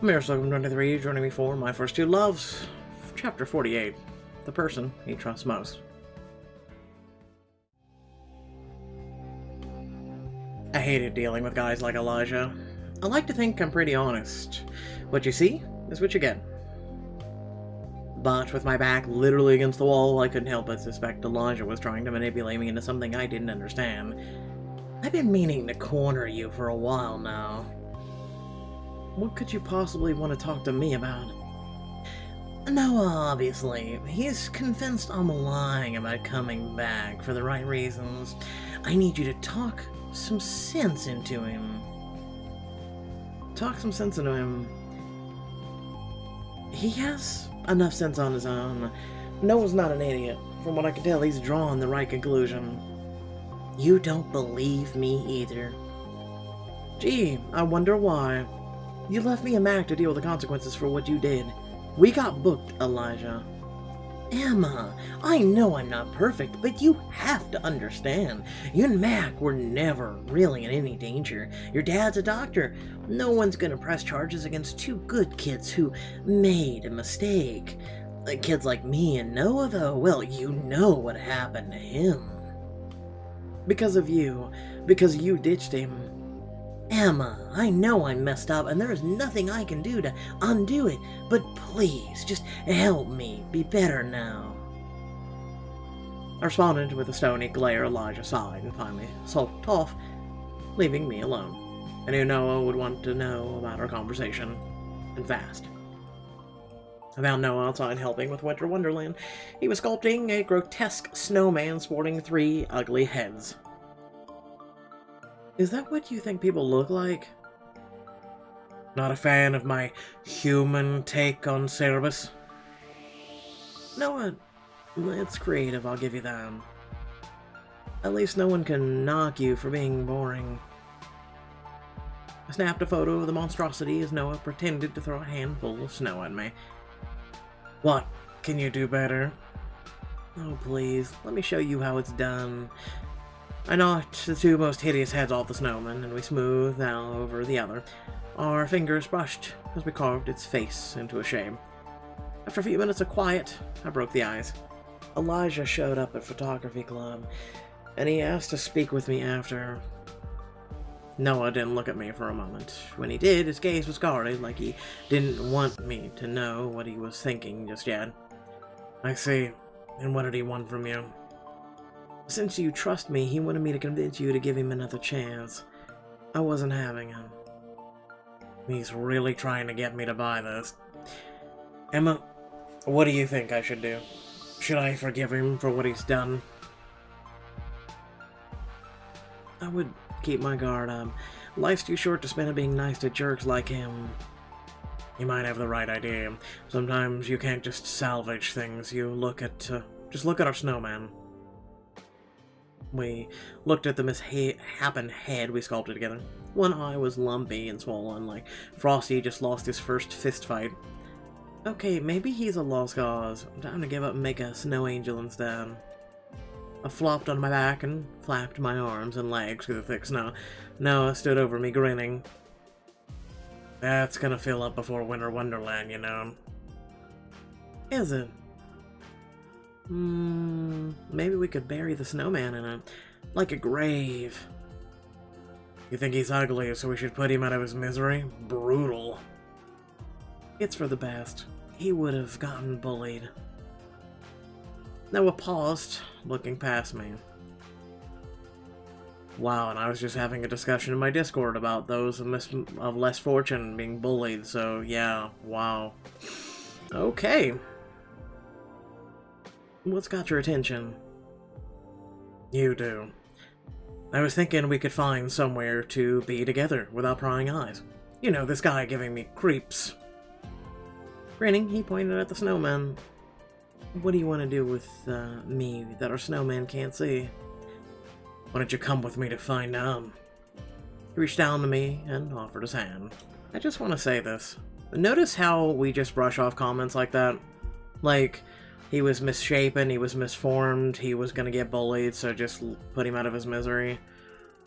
Mirror 23, joining me for My First Two Loves, Chapter 48, The Person He Trusts Most. I hated dealing with guys like Elijah. I like to think I'm pretty honest. What you see is what you get. But with my back literally against the wall, I couldn't help but suspect Elijah was trying to manipulate me into something I didn't understand. I've been meaning to corner you for a while now. What could you possibly want to talk to me about? Noah, obviously. He's convinced I'm lying about coming back for the right reasons. I need you to talk some sense into him. Talk some sense into him. He has enough sense on his own. Noah's not an idiot. From what I can tell, he's drawn the right conclusion. You don't believe me either. Gee, I wonder why. You left me and Mac to deal with the consequences for what you did. We got booked, Elijah. Emma, I know I'm not perfect, but you have to understand. You and Mac were never really in any danger. Your dad's a doctor. No one's gonna press charges against two good kids who made a mistake. Kids like me and Noah, though, well, you know what happened to him. Because of you. Because you ditched him. Emma, I know I'm messed up and there is nothing I can do to undo it, but please, just help me be better now. I responded with a stony glare. Elijah sighed and finally sulked off, leaving me alone. I knew Noah would want to know about our conversation, and fast. I found Noah outside helping with Winter Wonderland. He was sculpting a grotesque snowman sporting 3 ugly heads. Is that what you think people look like? Not a fan of my human take on Cerebus? Noah, it's creative, I'll give you that. At least no one can knock you for being boring. I snapped a photo of the monstrosity as Noah pretended to throw a handful of snow at me. What? Can you do better? Oh, please, let me show you how it's done. I knocked the 2 most hideous heads off the snowman, and we smoothed out over the other. Our fingers brushed as we carved its face into a shape. After a few minutes of quiet, I broke the ice. Elijah showed up at photography club, and he asked to speak with me after. Noah didn't look at me for a moment. When he did, his gaze was guarded, like he didn't want me to know what he was thinking just yet. I see. And what did he want from you? Since you trust me, he wanted me to convince you to give him another chance. I wasn't having him. He's really trying to get me to buy this. Emma, what do you think I should do? Should I forgive him for what he's done? I would keep my guard up. Life's too short to spend it being nice to jerks like him. You might have the right idea. Sometimes you can't just salvage things. You look at, just look at our snowman. We looked at the misshapen head we sculpted together. One eye was lumpy and swollen, like Frosty just lost his first fist fight. Okay, maybe he's a lost cause. Time to give up and make a snow angel instead. I flopped on my back and flapped my arms and legs through the thick snow. Noah stood over me, grinning. That's gonna fill up before Winter Wonderland, you know. Is it? Maybe we could bury the snowman in it, like a grave. You think he's ugly, so we should put him out of his misery? Brutal. It's for the best. He would have gotten bullied. Noah paused, looking past me. Wow, and I was just having a discussion in my Discord about those of less fortune being bullied, so yeah, wow. Okay. What's got your attention? You do. I was thinking we could find somewhere to be together without prying eyes. You know, this guy giving me creeps. Grinning, he pointed at the snowman. What do you want to do with me that our snowman can't see? Why don't you come with me to find out? He reached down to me and offered his hand. I just want to say this. Notice how we just brush off comments like that? Like, he was misshapen, he was misformed, he was gonna get bullied, so just put him out of his misery.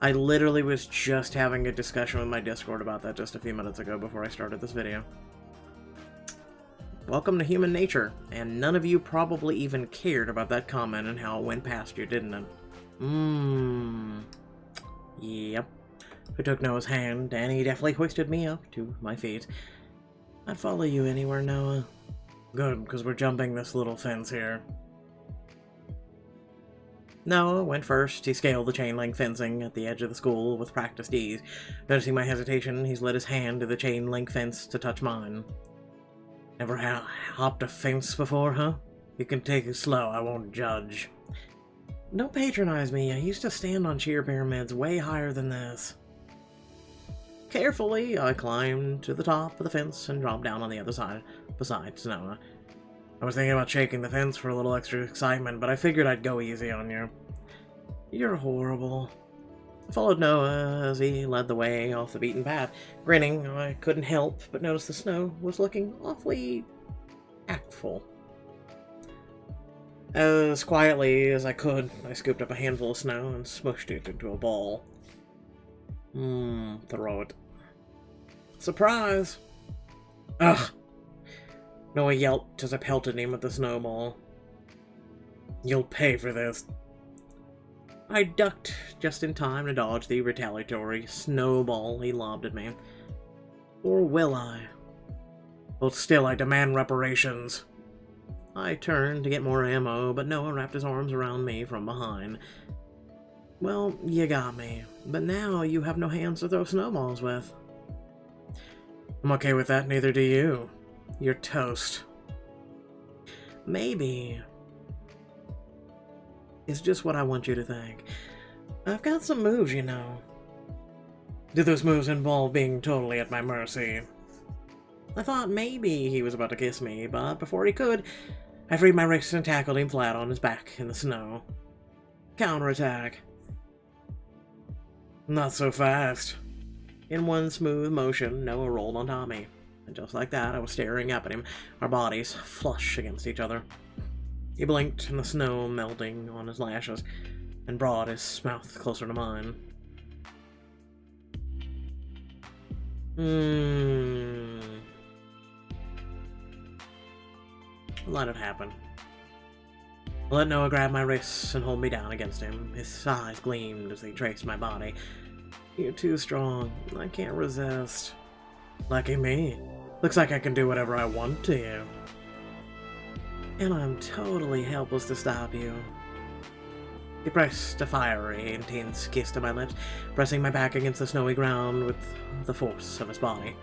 I literally was just having a discussion with my Discord about that just a few minutes ago before I started this video. Welcome to human nature, and none of you probably even cared about that comment and how it went past you, didn't it? Yep. Who took Noah's hand, and he definitely hoisted me up to my feet. I'd follow you anywhere, Noah. Good, because we're jumping this little fence here. Noah went first. He scaled the chain-link fencing at the edge of the school with practiced ease. Noticing my hesitation, he slid his hand to the chain-link fence to touch mine. Never hopped a fence before, huh? You can take it slow, I won't judge. Don't patronize me. I used to stand on sheer pyramids way higher than this. Carefully, I climbed to the top of the fence and dropped down on the other side, besides Noah. I was thinking about shaking the fence for a little extra excitement, but I figured I'd go easy on you. You're horrible. I followed Noah as he led the way off the beaten path. Grinning, I couldn't help but notice the snow was looking awfully actful. As quietly as I could, I scooped up a handful of snow and smushed it into a ball. Throw it. Surprise! Ugh! Noah yelped as I pelted him with the snowball. You'll pay for this. I ducked just in time to dodge the retaliatory snowball he lobbed at me. Or will I? Well, still, I demand reparations. I turned to get more ammo, but Noah wrapped his arms around me from behind. Well, you got me, but now you have no hands to throw snowballs with. I'm okay with that, neither do you. You're toast. Maybe. It's just what I want you to think. I've got some moves, you know. Do those moves involve being totally at my mercy? I thought maybe he was about to kiss me, but before he could, I freed my wrist and tackled him flat on his back in the snow. Counterattack. Not so fast. In one smooth motion, Noah rolled on top of me. And just like that, I was staring up at him, our bodies flush against each other. He blinked, and the snow melting on his lashes, and brought his mouth closer to mine. Let it happen. I let Noah grab my wrists and hold me down against him. His eyes gleamed as he traced my body. You're too strong. I can't resist. Lucky me. Looks like I can do whatever I want to you. And I'm totally helpless to stop you. He pressed a fiery, intense kiss to my lips, pressing my back against the snowy ground with the force of his body.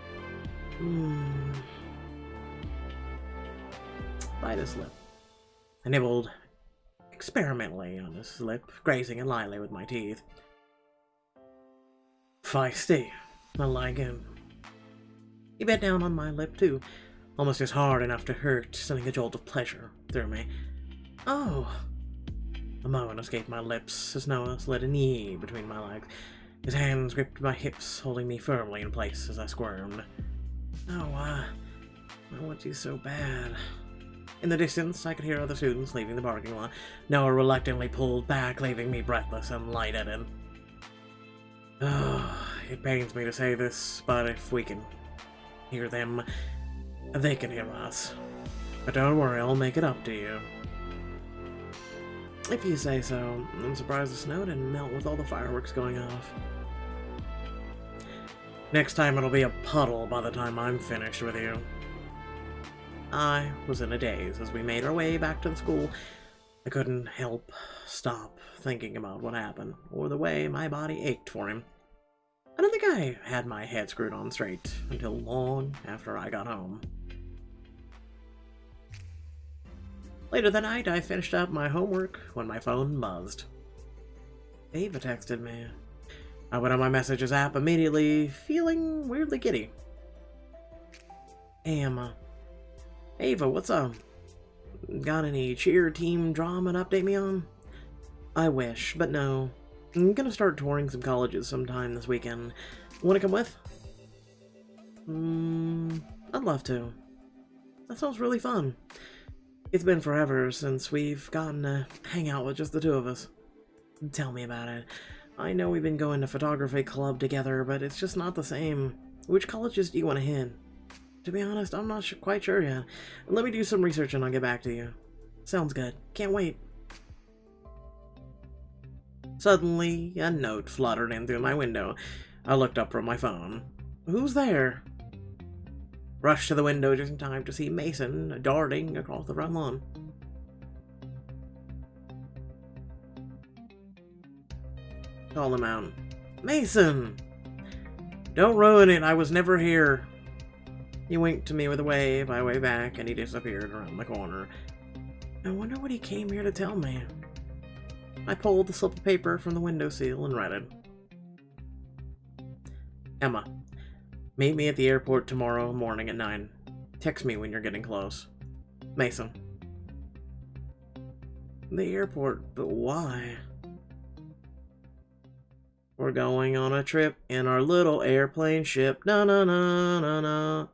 Bite his lip. I nibbled experimentally on his lip, grazing it lightly with my teeth. Feisty. I like him. He bit down on my lip too, almost just hard enough to hurt, sending a jolt of pleasure through me. Oh! A moan escaped my lips as Noah slid a knee between my legs. His hands gripped my hips, holding me firmly in place as I squirmed. Oh, I want you so bad. In the distance, I could hear other students leaving the parking lot. Noah reluctantly pulled back, leaving me breathless and lightheaded. Oh, it pains me to say this, but if we can hear them, they can hear us. But don't worry, I'll make it up to you. If you say so. I'm surprised the snow didn't melt with all the fireworks going off. Next time it'll be a puddle by the time I'm finished with you. I was in a daze as we made our way back to the school. I couldn't help stop thinking about what happened, or the way my body ached for him. I don't think I had my head screwed on straight until long after I got home. Later that night, I finished up my homework when my phone buzzed. Ava texted me. I went on my messages app immediately, feeling weirdly giddy. Hey, Emma. Ava, what's up? Got any cheer team drama to update me on? I wish, but no. I'm gonna start touring some colleges sometime this weekend. Wanna come with? I'd love to. That sounds really fun. It's been forever since we've gotten to hang out with just the two of us. Tell me about it. I know we've been going to photography club together, but it's just not the same. Which colleges do you want to hit? To be honest, I'm not quite sure yet. Let me do some research and I'll get back to you. Sounds good. Can't wait. Suddenly, a note fluttered in through my window. I looked up from my phone. Who's there? Rushed to the window just in time to see Mason darting across the front lawn. Call him out. Mason! Don't ruin it, I was never here. He winked to me with a wave. I waved back, and he disappeared around the corner. I wonder what he came here to tell me. I pulled the slip of paper from the windowsill and read it. Emma, meet me at the airport tomorrow morning at 9. Text me when you're getting close. Mason. The airport, but why? We're going on a trip in our little airplane ship. Na na na na na.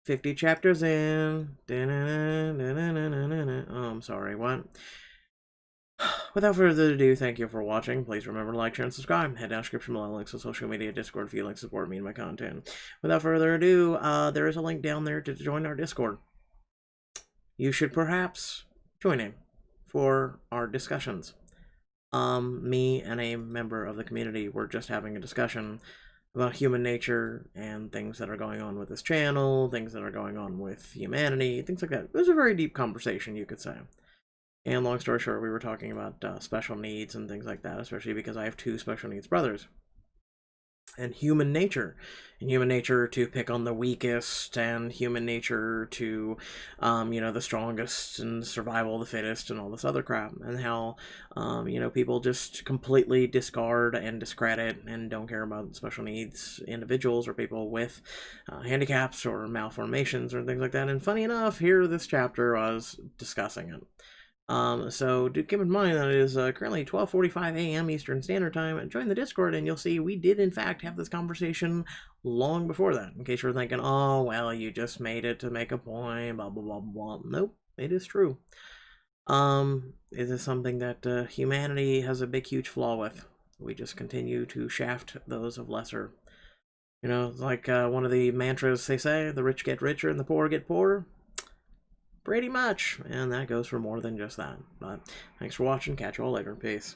50 chapters in. Oh, I'm sorry, what? Without further ado, thank you for watching. Please remember to like, share, and subscribe. Head down description below, links to social media, Discord if you'd like to support me and my content. Without further ado, there is a link down there to join our Discord. You should perhaps join in for our discussions. Me and a member of the community were just having a discussion about human nature and things that are going on with this channel, things that are going on with humanity, things like that. It was a very deep conversation, you could say. And long story short, we were talking about special needs and things like that, especially because I have 2 special needs brothers. And human nature. And human nature to pick on the weakest, and human nature to, the strongest, and survival of the fittest, and all this other crap. And how, people just completely discard and discredit and don't care about special needs individuals or people with handicaps or malformations or things like that. And funny enough, here this chapter was discussing it. So do keep in mind that it is currently 12:45 a.m. Eastern Standard Time. Join the Discord and you'll see we did in fact have this conversation long before that. In case you're thinking, oh, well, you just made it to make a point, blah, blah, blah, blah. Nope, it is true. It is something that humanity has a big, huge flaw with. We just continue to shaft those of lesser. Like one of the mantras they say, the rich get richer and the poor get poorer. Pretty much, and that goes for more than just that. But thanks for watching, catch you all later, peace.